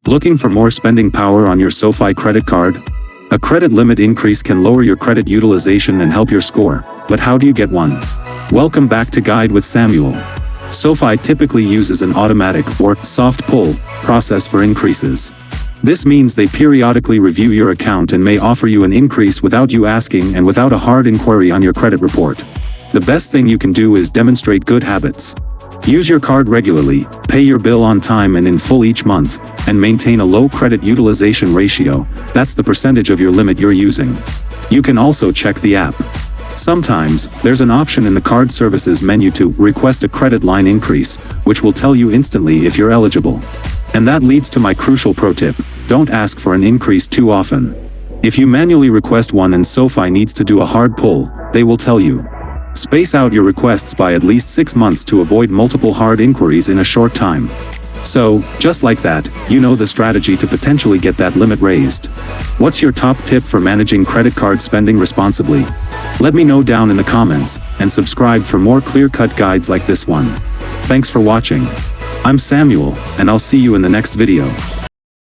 Looking for more spending power on your SoFi credit card? A credit limit increase can lower your credit utilization and help your score, but how do you get one? Welcome back to Guide with Samuel. SoFi typically uses an automatic or soft pull process for increases. This means they periodically review your account and may offer you an increase without you asking and without a hard inquiry on your credit report. The best thing you can do is demonstrate good habits. Use your card regularly, pay your bill on time and in full each month, and maintain a low credit utilization ratio. That's the percentage of your limit you're using. You can also check the app. Sometimes, there's an option in the card services menu to request a credit line increase, which will tell you instantly if you're eligible. And that leads to my crucial pro tip: don't ask for an increase too often. If you manually request one and SoFi needs to do a hard pull, they will tell you. Space out your requests by at least 6 months to avoid multiple hard inquiries in a short time. So, just like that, you know the strategy to potentially get that limit raised. What's your top tip for managing credit card spending responsibly? Let me know down in the comments, and subscribe for more clear-cut guides like this one. Thanks for watching. I'm Samuel, and I'll see you in the next video.